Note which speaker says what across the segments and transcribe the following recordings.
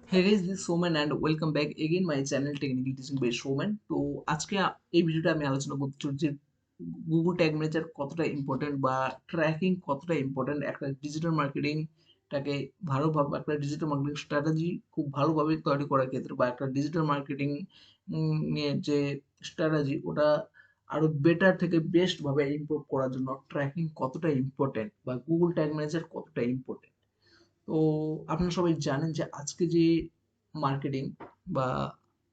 Speaker 1: Hey guys, this is Soman and welcome back again my channel Technical Teaching by Soman। তো আজকে এই ভিডিওটা আমি আলোচনা করতে চলেছি যে গুগল ট্যাগ ম্যানেজার কতটা ইম্পর্টেন্ট বা ট্র্যাকিং কতটা ইম্পর্টেন্ট একটা ডিজিটাল মার্কেটিংটাকে ভালোভাবে একটা ডিজিটাল মার্কেটিং স্ট্র্যাটেজি খুব ভালোভাবে তৈরি করার ক্ষেত্রে বা একটা ডিজিটাল মার্কেটিং নিয়ে যে স্ট্র্যাটেজি ওটা আরো বেটার থেকে বেস্ট ভাবে ইমপ্রুভ করার জন্য ট্র্যাকিং কতটা ইম্পর্টেন্ট বা গুগল ট্যাগ ম্যানেজার কতটা ইম্পর্টেন্ট। তো আপনারা সবাই জানেন যে আজকে যে মার্কেটিং বা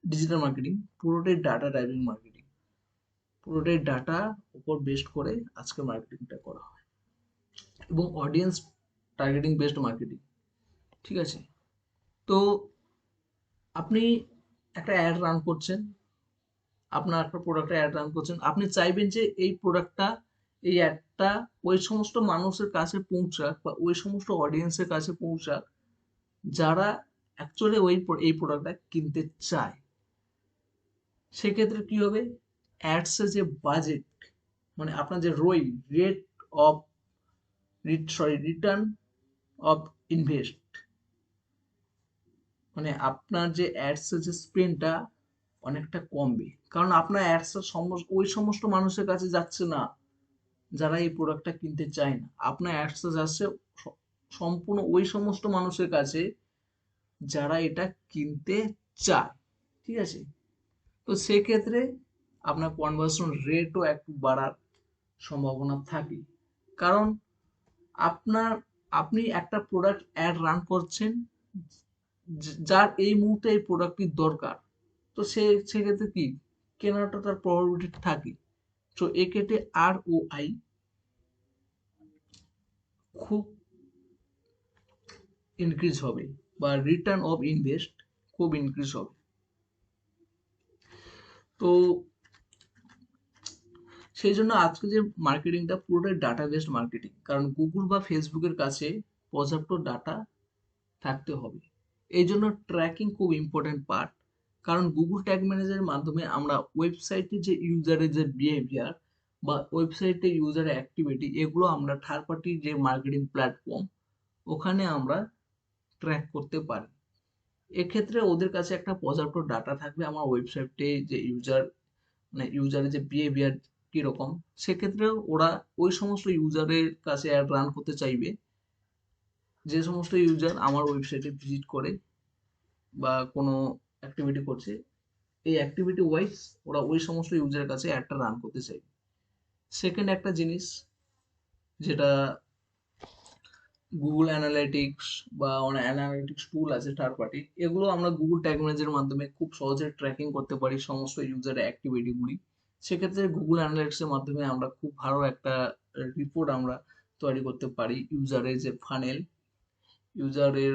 Speaker 1: ডিজিটাল মার্কেটিং পুরোটাই ডাটা ড্রাইভিং মার্কেটিং, পুরোটাই ডাটা উপর বেস্ড করে আজকে মার্কেটিংটা করা হয় এবং অডিয়েন্স টার্গেটিং বেসড মার্কেটিং। ঠিক আছে, তো আপনি একটা অ্যাড রান করছেন, আপনার একটা প্রোডাক্টের অ্যাড রান করছেন, আপনি চাইবেন যে এই প্রোডাক্টটা, এই অ্যাডটা ওই সমস্ত মানুষের কাছে পৌঁছাক বা ওই সমস্ত অডিয়েন্সের কাছে পৌঁছাক যারা অ্যাকচুয়ালি এই প্রোডাক্টটা কিনতে চায়। সেক্ষেত্রে কি হবে, অ্যাডসের যে বাজেট মানে আপনার যে rate of return of invest, মানে আপনার যে অ্যাডসের যে স্পেন্ডটা অনেকটা কমবে, কারণ আপনার অ্যাডসের ওই সমস্ত মানুষের কাছে যাচ্ছে না যারা এই প্রোডাক্টটা কিনতে চায় না। আপনার অ্যাডসে যাচ্ছে সম্পূর্ণ ওই সমস্ত মানুষের কাছে যারা এটা কিনতে চায়। ঠিক আছে, তো সেক্ষেত্রে আপনার কনভার্সন রেটও একটু বাড়ার সম্ভাবনা থাকে, কারণ আপনার আপনি একটা প্রোডাক্ট অ্যাড রান করছেন যার এই মুহূর্তে এই প্রোডাক্টটির দরকার। তো সেক্ষেত্রে কি কেনাটা তার প্রবাবিলিটি থাকে। তো এক্ষেত্রে আর ও আই খুব ইনক্রিজ হবে বা রিটার্ন অফ ইনভেস্ট খুব ইনক্রিজ হবে। তো সেই জন্য আজকে যে মার্কেটিংটা পুরোটাই ডাটা বেসড মার্কেটিং, কারণ গুগল বা ফেসবুকের কাছে পর্যাপ্ত ডাটা থাকতে হবে। এই জন্য ট্র্যাকিং খুব ইম্পর্টেন্ট পার্ট, কারণ গুগল ট্যাগ ম্যানেজারের মাধ্যমে আমরা ওয়েবসাইটে যে ইউজারের যে বিহেভিয়ার বা ওয়েবসাইটে ইউজারের অ্যাক্টিভিটি, এগুলো আমরা থার্ড পার্টি যে মার্কেটিং প্ল্যাটফর্ম ওখানে আমরা ট্র্যাক করতে পারি। এক্ষেত্রে ওদের কাছে একটা পর্যাপ্ত ডাটা থাকবে আমার ওয়েবসাইটে যে মানে ইউজারের যে বিহেভিয়ার কিরকম। সেক্ষেত্রে ওরা ওই সমস্ত ইউজারের কাছে অ্যাড রান করতে চাইবে যে সমস্ত ইউজার আমার ওয়েবসাইটে ভিজিট করে বা কোনো অ্যাক্টিভিটি করছে, এই অ্যাক্টিভিটি ওয়াইজ ওরা ওই সমস্ত ইউজারের কাছে অ্যাডটা রান করতে চাইবে। সেকেন্ড একটা জিনিস যেটা গুগল অ্যানালাইটিক্স বা অনেক অ্যানালাইটিক্স টুল আছে থার্ড পার্টি, এগুলো আমরা গুগল ট্যাগ ম্যানেজারের মাধ্যমে খুব সহজে ট্র্যাকিং করতে পারি সমস্ত ইউজারের অ্যাক্টিভিটিগুলি। সেক্ষেত্রে গুগল অ্যানালাইটিক্সের মাধ্যমে আমরা খুব ভালো একটা রিপোর্ট আমরা তৈরি করতে পারি ইউজারের যে ফানেল, ইউজারের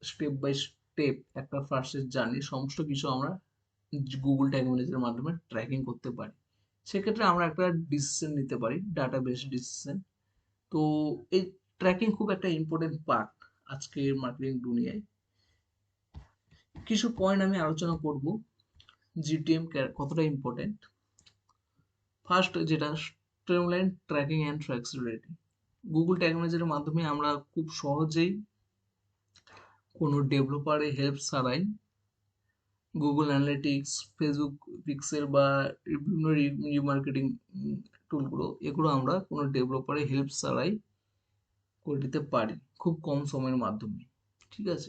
Speaker 1: স্টেপ বাই স্টেপ একটা ফার্স্টের জার্নি সমস্ত কিছু আমরা গুগল ট্যাগ ম্যানেজারের মাধ্যমে ট্র্যাকিং করতে পারি। সেক্ষেত্রে আমরা একটা ডিসিশন নিতে পারি, ডাটা বেস ডিসিশন। তো এই ট্র্যাকিং খুব একটা ইম্পর্টেন্ট পার্ট আজকের মার্কেটিং দুনিয়ায়। কিছু পয়েন্ট আমি আলোচনা করব জিটিএম কতটা ইম্পর্টেন্ট। ফার্স্ট যেটা streamline tracking and traceability. Google tag ম্যানেজারের মাধ্যমে আমরা খুব সহজেই কোনো ডেভেলপারের হেল্প ছাড়াই গুগল অ্যানালিটিক্স, ফেসবুক পিক্সেল বা বিভিন্ন রিমার্কেটিং টুলগুলো, এগুলো আমরা কোনো ডেভেলপারের হেল্প ছাড়াই করে দিতে পারি খুব কম সময়ের মাধ্যমে। ঠিক আছে,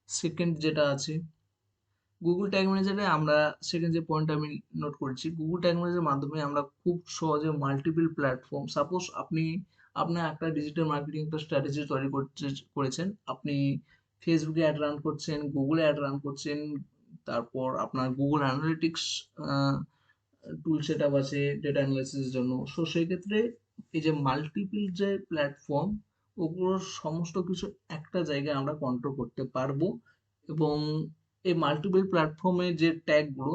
Speaker 1: সেকেন্ড যেটা আছে গুগল ট্যাগ ম্যানেজারে আমরা, সেকেন্ড যে পয়েন্ট আমি নোট করেছি, গুগল ট্যাগ ম্যানেজারের মাধ্যমে আমরা খুব সহজে মাল্টিপল প্ল্যাটফর্ম, সাপোজ আপনি আপনার একটা ডিজিটাল মার্কেটিং একটা স্ট্র্যাটেজি তৈরি করেছেন, আপনি ফেসবুকে অ্যাড রান করছেন, গুগলে অ্যাড রান করছেন, তারপর আপনার গুগল অ্যানালিটিক্স টুল সেট আপ আছে ডেটা অ্যানালাইসিসের জন্য। সো সেই ক্ষেত্রে এই যে মাল্টিপল যে প্ল্যাটফর্ম, ওগুলোর সমস্ত কিছু একটা জায়গায় আমরা কন্ট্রোল করতে পারবো এবং এই মাল্টিপল প্ল্যাটফর্মে যে ট্যাগগুলো,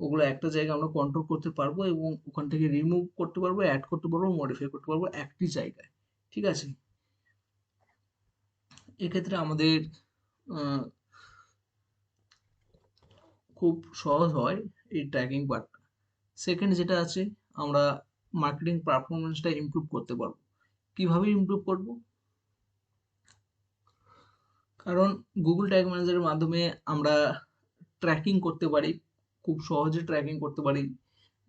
Speaker 1: ওগুলো একটা জায়গায় আমরা কন্ট্রোল করতে পারবো এবং ওখান থেকে রিমুভ করতে পারবো, অ্যাড করতে পারবো, মডিফাই করতে পারবো একটি জায়গায়। ঠিক আছে, এক্ষেত্রে আমাদের আহ, খুব সহজ হয় এই ট্র্যাকিং পার্টটা। সেকেন্ড যেটা আছে, আমরা মার্কেটিং পারফরমেন্সটা ইমপ্রুভ করতে পারবো। কিভাবে ইমপ্রুভ করব? কারণ গুগল ট্যাগ ম্যানেজারের মাধ্যমে আমরা ট্র্যাকিং করতে পারি, খুব সহজে ট্র্যাকিং করতে পারি।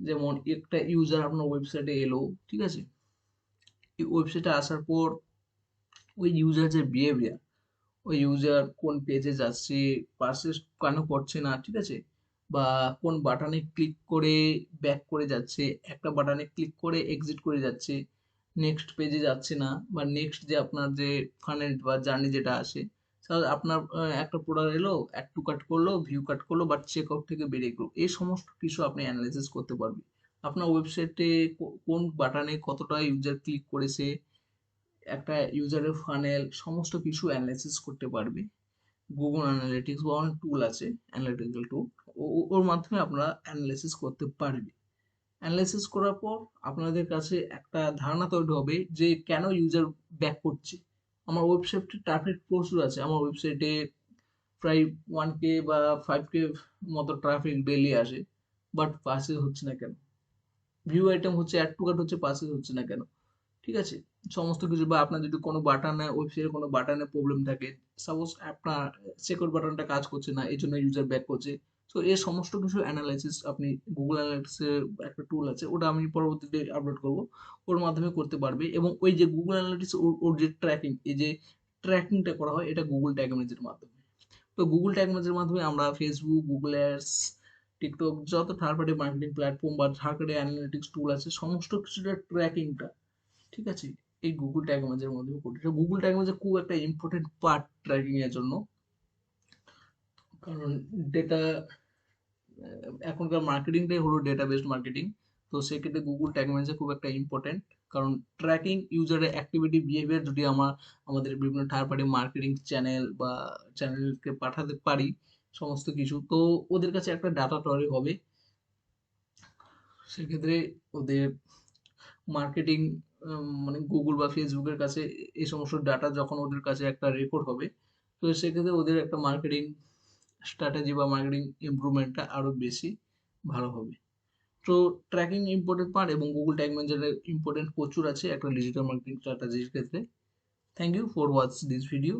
Speaker 1: যেমন একটা ইউজার আপনার ওয়েবসাইটে এলো, ঠিক আছে? এই ওয়েবসাইটে আসার পর ওই ইউজার যে বিহেভিয়ার, ওই ইউজার কোন পেজে যাচ্ছে, পারচেজ কেন করছে না, ঠিক আছে? বা কোন বাটনে ক্লিক করে ব্যাক করে যাচ্ছে, একটা বাটনে ক্লিক করে এক্সিট করে যাচ্ছে, নেক্সট পেজে যাচ্ছে না, বা নেক্সট যে আপনার যে ফানেল বা জার্নি যেটা আসে, আপনার একটা প্রোডাক্ট এলো, অ্যাড টু কার্ট করলো, ভিউ কাট করলো, বাট চেক আউট থেকে বেরিয়ে গেলো, এই সমস্ত কিছু আপনি অ্যানালাইসিস করতে পারবেন। আপনার ওয়েবসাইটে কোন বাটনে কতটা ইউজার ক্লিক করেছে, একটা ইউজারের ফানেল, সমস্ত কিছু অ্যানালাইসিস করতে পারবে। গুগল অ্যানালিটিক্স বা অনেক টুল আছে, অ্যানালিটিক্যাল টুল, ওর মাধ্যমে আপনারা অ্যানালাইসিস করতে পারবে। অ্যানালাইসিস করার পর আপনাদের কাছে একটা ধারণা তৈরি হবে যে কেন ইউজার ব্যাক করছে। আমার ওয়েবসাইটে ট্রাফিক প্রচুর আছে, আমার ওয়েবসাইটে প্রায় 1K বা 5K মতো ট্রাফিক ডেইলি আসে, বাট পার্সেস হচ্ছে না কেন? ভিউ আইটেম হচ্ছে, অ্যাড টু কার্ট হচ্ছে, পার্সেস হচ্ছে না কেন? ঠিক আছে? সমস্ত কিছু, বা আপনার যদি কোনো বাটনে, ওয়েবসাইটে কোনো বাটনে প্রবলেম থাকে, সাপোজ আপনার চেকআউট বাটনটা কাজ করছে না, এজন্য ইউজার ব্যাক করছে। সো এর সমস্ত কিছু অ্যানালাইসিস আপনি গুগল অ্যানালিটিক্স এর একটা টুল আছে, ওটা আমি পরবর্তীতে আপলোড করব। ওর মাধ্যমে করতে পারবে। এবং ওই যে গুগল অ্যানালিটিক্স, ওর যে ট্র্যাকিং, এই যে ট্র্যাকিংটা করা হয়, এটা গুগল ট্যাগ ম্যানেজের মাধ্যমে। তো গুগল ট্যাগ ম্যানেজের মাধ্যমে আমরা ফেসবুক, গুগল অ্যাডস, টিকটক, যত থার্ড পার্টি মার্কেটিং প্ল্যাটফর্ম বা থার্ড পার্টি অ্যানালিটিক্স টুল আছে, সমস্ত কিছুটা ট্র্যাকিংটা, ঠিক আছে, এই গুগল ট্যাগ ম্যানেজারের মাধ্যমে করি। তো গুগল ট্যাগ ম্যানেজার খুব একটা ইম্পর্টেন্ট পার্ট ট্র্যাকিং এর জন্য। কারণ ডেটা, এখনকার মার্কেটিংটাই হলো ডেটা বেসড মার্কেটিং। তো সেক্ষেত্রে গুগল ট্যাগ ম্যানেজার খুব একটা ইম্পর্টেন্ট। কারণ ট্র্যাকিং ইউজারের অ্যাক্টিভিটি, বিহেভিয়ার যদি আমাদের বিভিন্ন থার্ড পার্টি মার্কেটিং চ্যানেল বা চ্যানেলকে পাঠাতে পারি সমস্ত কিছু, তো ওদের কাছে একটা ডাটা তৈরি হবে। সেক্ষেত্রে ওদের মার্কেটিং, মানে গুগল বা ফেসবুকের কাছে এই সমস্ত ডাটা যখন ওদের কাছে একটা রেকর্ড হবে, তো সেক্ষেত্রে ওদের একটা মার্কেটিং স্ট্র্যাটেজি বা মার্কেটিং ইমপ্রুভমেন্টটা আরো বেশি ভালো হবে। তো ট্র্যাকিং ইম্পর্টেন্ট পার্ট, এবং গুগল ট্যাগ ম্যানেজারের ইম্পর্টেন্ট প্রচুর আছে একটা ডিজিটাল মার্কেটিং স্ট্র্যাটেজির ক্ষেত্রে। Thank you for watch this video.